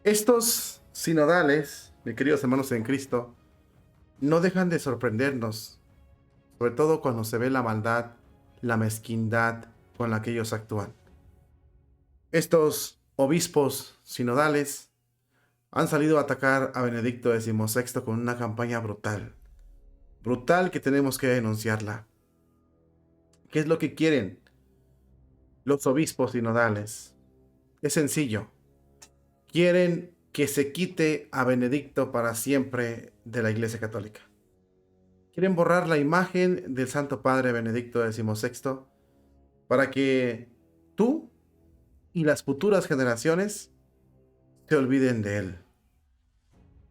Estos sinodales, mis queridos hermanos en Cristo, no dejan de sorprendernos, sobre todo cuando se ve la maldad, la mezquindad con la que ellos actúan. Estos obispos sinodales han salido a atacar a Benedicto XVI con una campaña brutal, brutal que tenemos que denunciarla. ¿Qué es lo que quieren los obispos sinodales? Es sencillo. Quieren que se quite a Benedicto para siempre de la Iglesia Católica. Quieren borrar la imagen del Santo Padre Benedicto XVI para que tú y las futuras generaciones se olviden de él.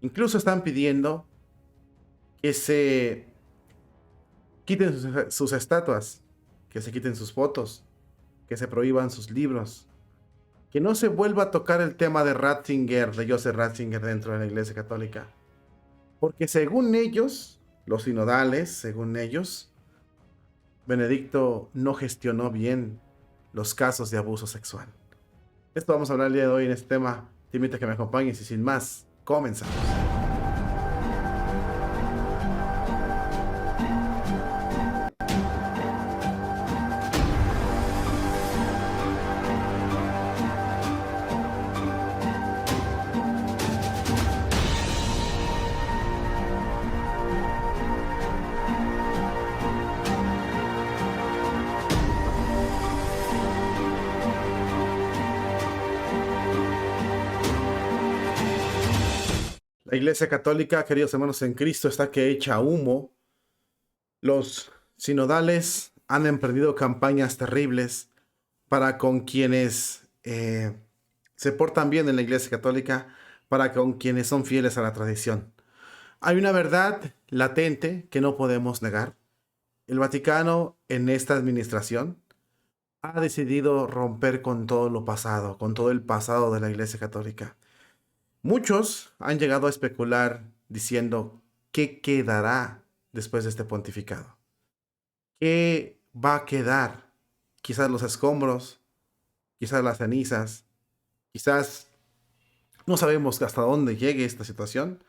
Incluso están pidiendo que se quiten sus estatuas, que se quiten sus fotos, que se prohíban sus libros, que no se vuelva a tocar el tema de Ratzinger, de Joseph Ratzinger dentro de la Iglesia Católica. Porque según ellos, los sinodales, según ellos, Benedicto no gestionó bien los casos de abuso sexual. Esto vamos a hablar el día de hoy en este tema. Te invito a que me acompañes y sin más, comenzamos. La Iglesia Católica, queridos hermanos en Cristo, está que echa humo. Los sinodales han emprendido campañas terribles para con quienes se portan bien en la Iglesia Católica, para con quienes son fieles a la tradición. Hay una verdad latente que no podemos negar. El Vaticano, en esta administración, ha decidido romper con todo lo pasado, con todo el pasado de la Iglesia Católica. Muchos han llegado a especular diciendo qué quedará después de este pontificado. ¿Qué va a quedar? Quizás los escombros, quizás las cenizas, quizás no sabemos hasta dónde llegue esta situación.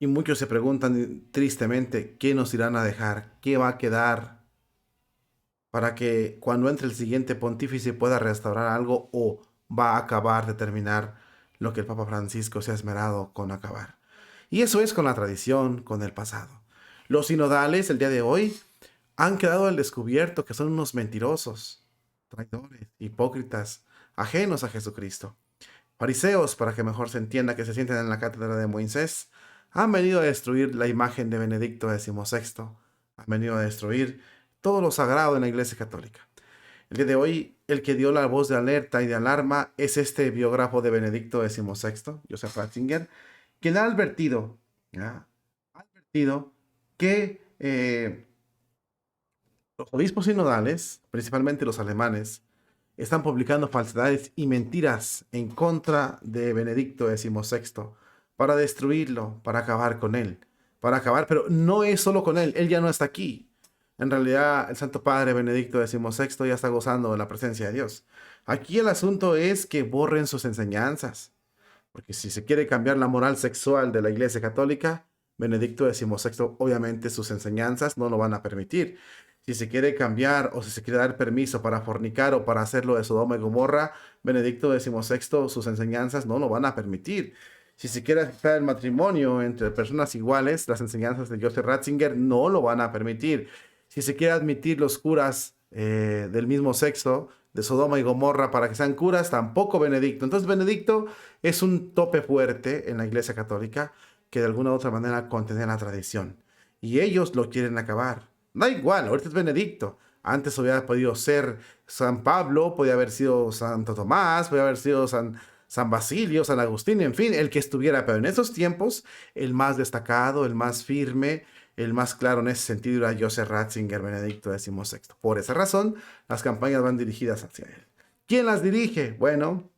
Y muchos se preguntan tristemente qué nos irán a dejar, qué va a quedar para que cuando entre el siguiente pontífice pueda restaurar algo o va a acabar de terminar lo que el Papa Francisco se ha esmerado con acabar. Y eso es con la tradición, con el pasado. Los sinodales el día de hoy han quedado al descubierto que son unos mentirosos, traidores, hipócritas, ajenos a Jesucristo. Fariseos, para que mejor se entienda, que se sienten en la cátedra de Moisés, han venido a destruir la imagen de Benedicto XVI. Han venido a destruir todo lo sagrado en la Iglesia Católica. El día de hoy, el que dio la voz de alerta y de alarma es este biógrafo de Benedicto XVI, Joseph Ratzinger, quien ha advertido, que los obispos sinodales, principalmente los alemanes, están publicando falsedades y mentiras en contra de Benedicto XVI para destruirlo, para acabar con él, pero no es solo con él ya no está aquí. En realidad, el Santo Padre Benedicto XVI ya está gozando de la presencia de Dios. Aquí el asunto es que borren sus enseñanzas, porque si se quiere cambiar la moral sexual de la Iglesia Católica, Benedicto XVI, obviamente sus enseñanzas no lo van a permitir. Si se quiere cambiar o si se quiere dar permiso para fornicar o para hacerlo de Sodoma y Gomorra, Benedicto XVI, sus enseñanzas no lo van a permitir. Si se quiere aceptar el matrimonio entre personas iguales, las enseñanzas de Joseph Ratzinger no lo van a permitir. Si se quiere admitir los curas del mismo sexo, de Sodoma y Gomorra, para que sean curas, tampoco Benedicto. Entonces Benedicto es un tope fuerte en la Iglesia Católica que de alguna u otra manera contenía la tradición. Y ellos lo quieren acabar. Da igual, ahorita es Benedicto. Antes hubiera podido ser San Pablo, podía haber sido Santo Tomás, podía haber sido San Basilio, San Agustín, en fin, el que estuviera. Pero en esos tiempos, el más destacado, el más firme, el más claro en ese sentido era Joseph Ratzinger, Benedicto XVI. Por esa razón, las campañas van dirigidas hacia él. ¿Quién las dirige? Bueno,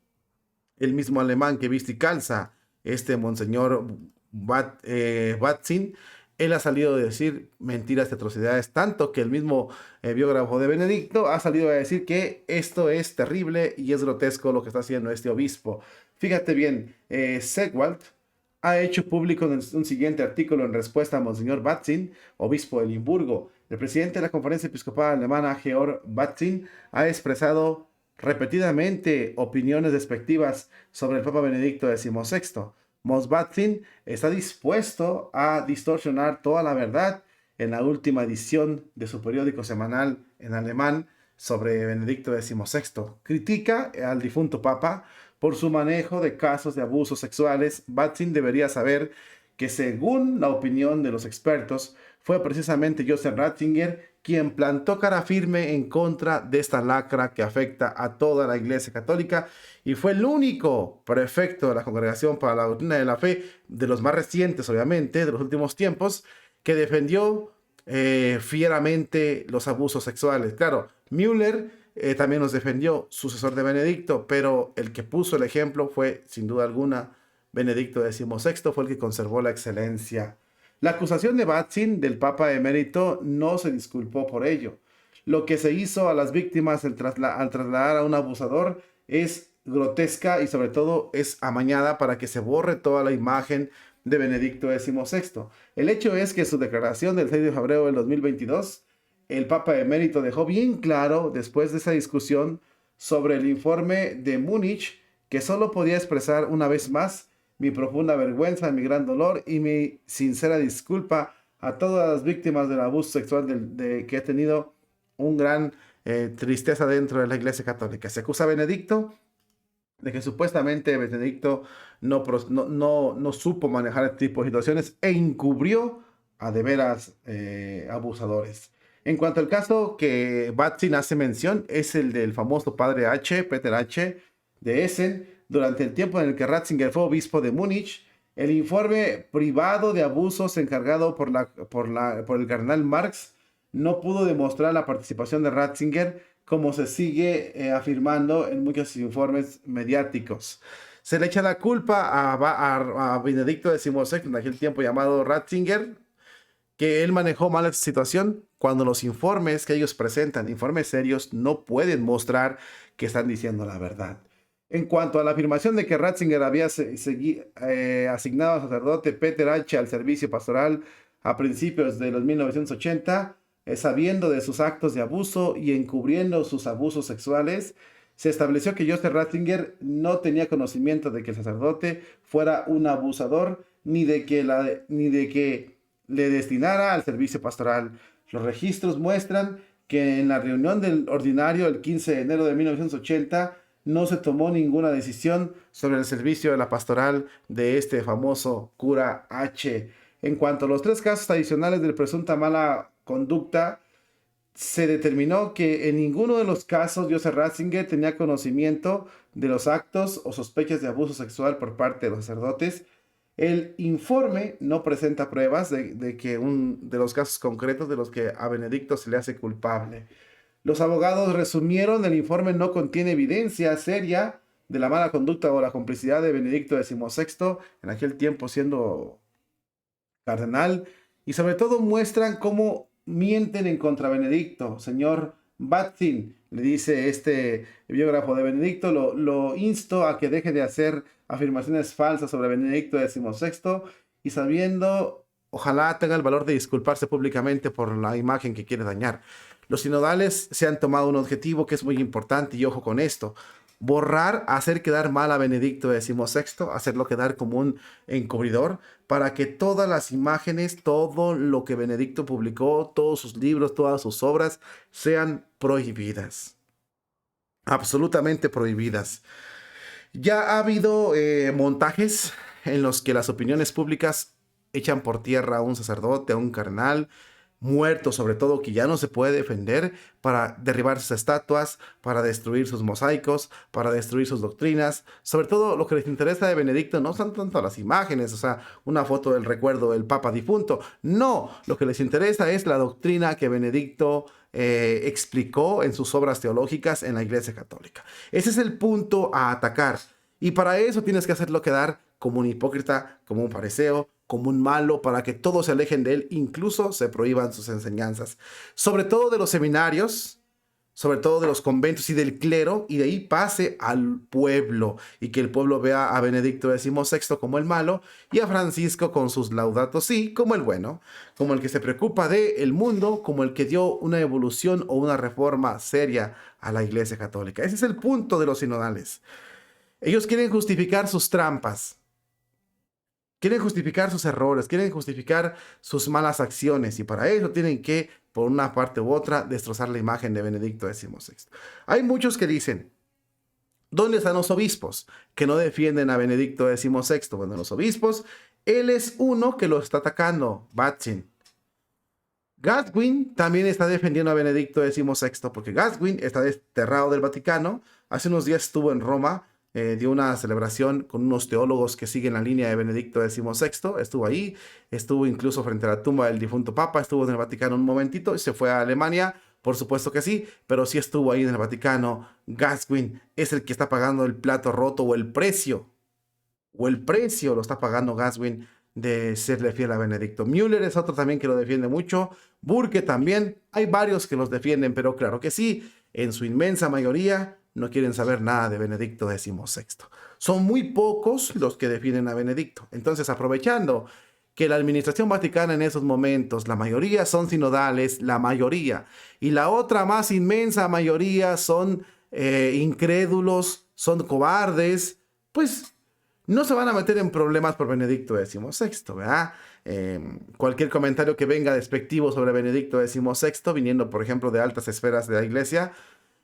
el mismo alemán que viste y calza, este Monseñor Batzin, él ha salido a decir mentiras y atrocidades, tanto que el mismo biógrafo de Benedicto ha salido a decir que esto es terrible y es grotesco lo que está haciendo este obispo. Fíjate bien, Segwalt ha hecho público un siguiente artículo en respuesta a Monseñor Batzin, obispo de Limburgo. El presidente de la Conferencia Episcopal Alemana, Georg Batzin, ha expresado repetidamente opiniones despectivas sobre el Papa Benedicto XVI. Mons Batzin está dispuesto a distorsionar toda la verdad en la última edición de su periódico semanal en alemán sobre Benedicto XVI. Critica al difunto Papa por su manejo de casos de abusos sexuales. Batzin debería saber que, según la opinión de los expertos, fue precisamente Joseph Ratzinger quien plantó cara firme en contra de esta lacra que afecta a toda la Iglesia Católica y fue el único prefecto de la Congregación para la Doctrina de la Fe, de los más recientes, obviamente, de los últimos tiempos, que defendió fieramente los abusos sexuales. Claro, Müller también nos defendió, sucesor de Benedicto, pero el que puso el ejemplo fue, sin duda alguna, Benedicto XVI, fue el que conservó la excelencia. La acusación de Batzin del Papa emérito no se disculpó por ello. Lo que se hizo a las víctimas al trasladar a un abusador es grotesca y sobre todo es amañada para que se borre toda la imagen de Benedicto XVI. El hecho es que su declaración del 6 de febrero del 2022, el Papa emérito dejó bien claro, después de esa discusión sobre el informe de Múnich, que solo podía expresar una vez más mi profunda vergüenza, mi gran dolor y mi sincera disculpa a todas las víctimas del abuso sexual que ha tenido un gran tristeza dentro de la Iglesia Católica. Se acusa a Benedicto de que supuestamente Benedicto no supo manejar este tipo de situaciones e encubrió a de veras abusadores. En cuanto al caso que Batzin hace mención, es el del famoso padre H, Peter H, de Essen. Durante el tiempo en el que Ratzinger fue obispo de Múnich, el informe privado de abusos encargado por el cardenal Marx no pudo demostrar la participación de Ratzinger, como se sigue afirmando en muchos informes mediáticos. Se le echa la culpa a Benedicto XVI, en aquel tiempo llamado Ratzinger, que él manejó mal esta situación cuando los informes que ellos presentan, informes serios, no pueden mostrar que están diciendo la verdad. En cuanto a la afirmación de que Ratzinger había asignado al sacerdote Peter H. al servicio pastoral a principios de los 1980, sabiendo de sus actos de abuso y encubriendo sus abusos sexuales, se estableció que Joseph Ratzinger no tenía conocimiento de que el sacerdote fuera un abusador ni de que le destinara al servicio pastoral. Los registros muestran que en la reunión del ordinario el 15 de enero de 1980 no se tomó ninguna decisión sobre el servicio de la pastoral de este famoso cura H. En cuanto a los 3 casos adicionales de presunta mala conducta, se determinó que en ninguno de los casos Joseph Ratzinger tenía conocimiento de los actos o sospechas de abuso sexual por parte de los sacerdotes. El informe no presenta pruebas de los casos concretos de los que a Benedicto se le hace culpable. Los abogados resumieron: el informe no contiene evidencia seria de la mala conducta o la complicidad de Benedicto XVI, en aquel tiempo siendo cardenal, y sobre todo muestran cómo mienten en contra de Benedicto. Señor Batzin, le dice este biógrafo de Benedicto, lo insto a que deje de hacer afirmaciones falsas sobre Benedicto XVI y sabiendo, ojalá tenga el valor de disculparse públicamente por la imagen que quiere dañar. Los sinodales se han tomado un objetivo que es muy importante y ojo con esto: borrar, hacer quedar mal a Benedicto XVI, hacerlo quedar como un encubridor, para que todas las imágenes, todo lo que Benedicto publicó, todos sus libros, todas sus obras, sean prohibidas. Absolutamente prohibidas. Ya ha habido montajes en los que las opiniones públicas echan por tierra a un sacerdote, a un cardenal, muerto sobre todo, que ya no se puede defender, para derribar sus estatuas, para destruir sus mosaicos, para destruir sus doctrinas. Sobre todo lo que les interesa de Benedicto no son tanto las imágenes, o sea, una foto del recuerdo del Papa difunto. No, lo que les interesa es la doctrina que Benedicto explicó en sus obras teológicas en la Iglesia Católica. Ese es el punto a atacar. Y para eso tienes que hacerlo quedar como un hipócrita, como un fariseo, como un malo, para que todos se alejen de él, incluso se prohíban sus enseñanzas. Sobre todo de los seminarios, sobre todo de los conventos y del clero, y de ahí pase al pueblo, y que el pueblo vea a Benedicto XVI como el malo, y a Francisco con sus Laudato Si como el bueno, como el que se preocupa del mundo, como el que dio una evolución o una reforma seria a la Iglesia Católica. Ese es el punto de los sinodales. Ellos quieren justificar sus trampas, quieren justificar sus errores, quieren justificar sus malas acciones, y para eso tienen que, por una parte u otra, destrozar la imagen de Benedicto XVI. Hay muchos que dicen, ¿dónde están los obispos que no defienden a Benedicto XVI? Bueno, los obispos, él es uno que lo está atacando, Batzin. Gaswin también está defendiendo a Benedicto XVI, porque Gaswin está desterrado del Vaticano. Hace unos días estuvo en Roma, dio una celebración con unos teólogos que siguen la línea de Benedicto XVI. Estuvo ahí, estuvo incluso frente a la tumba del difunto Papa, estuvo en el Vaticano un momentito y se fue a Alemania. Por supuesto que sí, pero sí estuvo ahí en el Vaticano. Gaswin es el que está pagando el plato roto o el precio lo está pagando Gaswin de serle fiel a Benedicto. Müller es otro también que lo defiende mucho. Burke también. Hay varios que los defienden, pero claro que sí, en su inmensa mayoría no quieren saber nada de Benedicto XVI. Son muy pocos los que defienden a Benedicto. Entonces, aprovechando que la administración vaticana en esos momentos, la mayoría son sinodales, la mayoría, y la otra más inmensa mayoría son incrédulos, son cobardes, pues no se van a meter en problemas por Benedicto XVI, ¿verdad? Cualquier comentario que venga despectivo sobre Benedicto XVI, viniendo, por ejemplo, de altas esferas de la iglesia,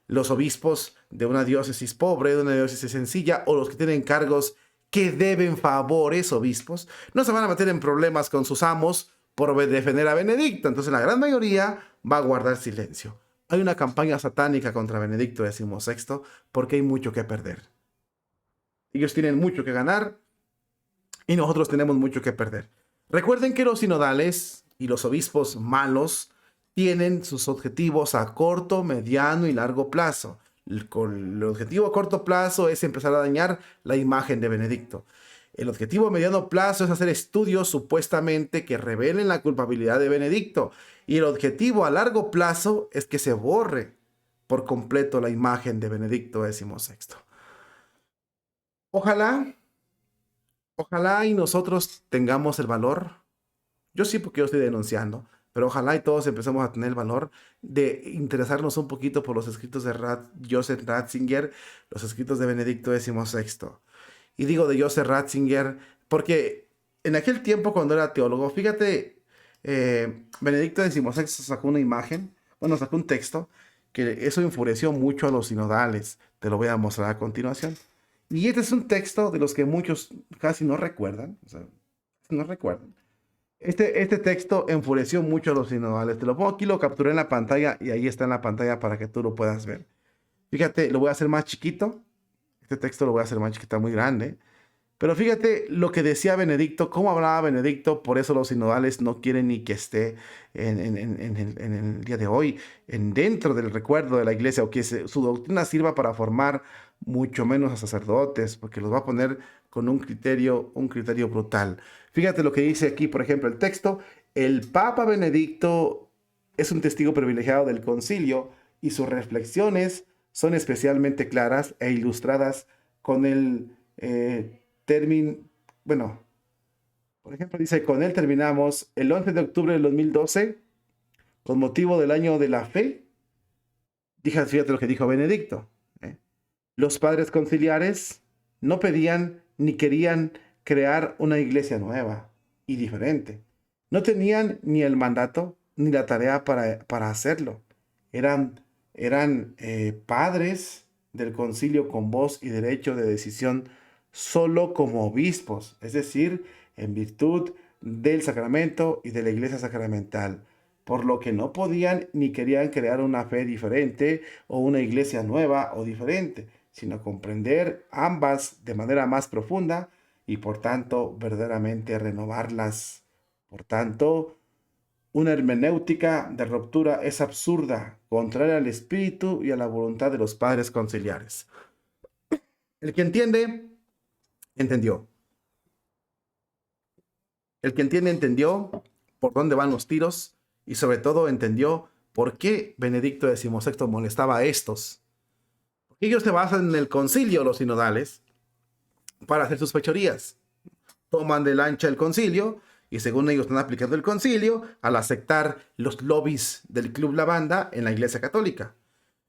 los obispos de una diócesis pobre, de una diócesis sencilla, o los que tienen cargos que deben favores, obispos, no se van a meter en problemas con sus amos por defender a Benedicto. Entonces la gran mayoría va a guardar silencio. Hay una campaña satánica contra Benedicto XVI porque hay mucho que perder. Ellos tienen mucho que ganar y nosotros tenemos mucho que perder. Recuerden que los sinodales y los obispos malos tienen sus objetivos a corto, mediano y largo plazo. El objetivo a corto plazo es empezar a dañar la imagen de Benedicto. El objetivo a mediano plazo es hacer estudios supuestamente que revelen la culpabilidad de Benedicto. Y el objetivo a largo plazo es que se borre por completo la imagen de Benedicto XVI. Ojalá, ojalá y nosotros tengamos el valor. Yo sí, porque yo estoy denunciando, pero ojalá y todos empecemos a tener el valor de interesarnos un poquito por los escritos de Joseph Ratzinger, los escritos de Benedicto XVI. Y digo de Joseph Ratzinger porque en aquel tiempo cuando era teólogo, fíjate, Benedicto XVI sacó una imagen, bueno, sacó un texto, que eso enfureció mucho a los sinodales. Te lo voy a mostrar a continuación. Y este es un texto de los que muchos casi no recuerdan, o sea, no recuerdan. Este texto enfureció mucho a los sinodales. Te lo pongo aquí, lo capturé en la pantalla y ahí está en la pantalla para que tú lo puedas ver. Fíjate, lo voy a hacer más chiquito. Este texto lo voy a hacer más chiquito, muy grande. Pero fíjate lo que decía Benedicto, cómo hablaba Benedicto, por eso los sinodales no quieren ni que esté en el día de hoy, dentro del recuerdo de la iglesia, o que su doctrina sirva para formar mucho menos a sacerdotes, porque los va a poner con un criterio brutal. Fíjate lo que dice aquí, por ejemplo, el texto: el Papa Benedicto es un testigo privilegiado del concilio y sus reflexiones son especialmente claras e ilustradas con el bueno, por ejemplo, dice: con él terminamos el 11 de octubre del 2012, con motivo del año de la fe. Fíjate lo que dijo Benedicto. Los padres conciliares no pedían ni querían crear una iglesia nueva y diferente. No tenían ni el mandato ni la tarea para hacerlo. Eran padres del concilio con voz y derecho de decisión solo como obispos, es decir, en virtud del sacramento y de la iglesia sacramental, por lo que no podían ni querían crear una fe diferente o una iglesia nueva o diferente, sino comprender ambas de manera más profunda y por tanto verdaderamente renovarlas. Por tanto, una hermenéutica de ruptura es absurda, contraria al espíritu y a la voluntad de los padres conciliares. El que entiende, entendió. El que entiende, entendió por dónde van los tiros y sobre todo entendió ¿Por qué Benedicto XVI molestaba a estos? Porque ellos se basan en el concilio, los sinodales, para hacer sus fechorías. Toman de lancha el concilio y según ellos están aplicando el concilio al aceptar los lobbies del Club Lavanda en la Iglesia Católica.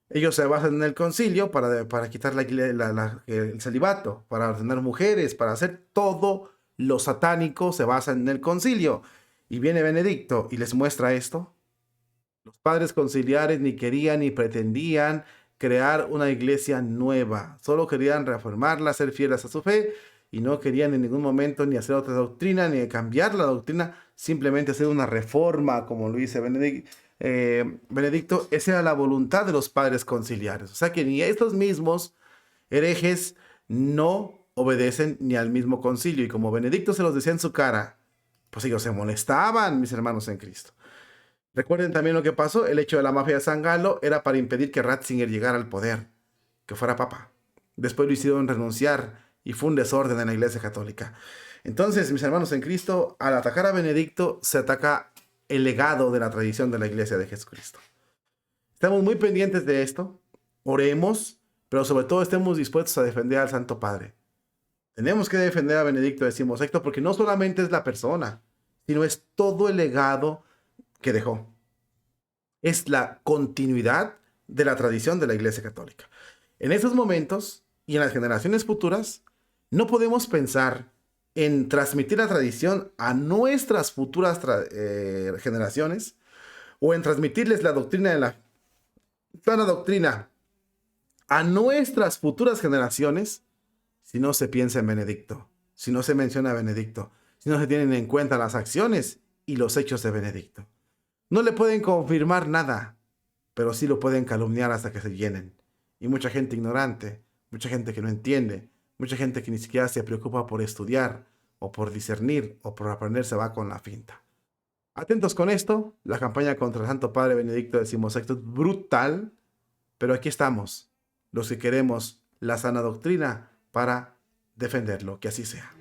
Ellos se basan en el concilio para quitar el celibato, para ordenar mujeres, para hacer todo lo satánico se basa en el concilio. Y viene Benedicto y les muestra esto. Los padres conciliares ni querían ni pretendían crear una iglesia nueva. Solo querían reformarla, ser fieles a su fe y no querían en ningún momento ni hacer otra doctrina, ni cambiar la doctrina, simplemente hacer una reforma, como lo dice Benedicto. Esa era la voluntad de los padres conciliares. O sea que ni estos mismos herejes no obedecen ni al mismo concilio. Y como Benedicto se los decía en su cara, pues ellos se molestaban, mis hermanos en Cristo. Recuerden también lo que pasó. El hecho de la mafia de San Galo era para impedir que Ratzinger llegara al poder, que fuera papa. Después lo hicieron renunciar y fue un desorden en la Iglesia Católica. Entonces, mis hermanos en Cristo, al atacar a Benedicto, se ataca el legado de la tradición de la Iglesia de Jesucristo. Estamos muy pendientes de esto, oremos, pero sobre todo estemos dispuestos a defender al Santo Padre. Tenemos que defender a Benedicto XVI porque no solamente es la persona, sino es todo el legado que dejó. Es la continuidad de la tradición de la Iglesia Católica. En esos momentos y en las generaciones futuras, no podemos pensar en transmitir la tradición a nuestras futuras generaciones o en transmitirles la doctrina de la sana doctrina a nuestras futuras generaciones si no se piensa en Benedicto, si no se menciona a Benedicto, si no se tienen en cuenta las acciones y los hechos de Benedicto. No le pueden confirmar nada, pero sí lo pueden calumniar hasta que se llenen. Y mucha gente ignorante, mucha gente que no entiende, mucha gente que ni siquiera se preocupa por estudiar, o por discernir, o por aprender, se va con la finta. Atentos con esto, la campaña contra el Santo Padre Benedicto XVI es brutal, pero aquí estamos, los que queremos la sana doctrina para defenderlo, que así sea.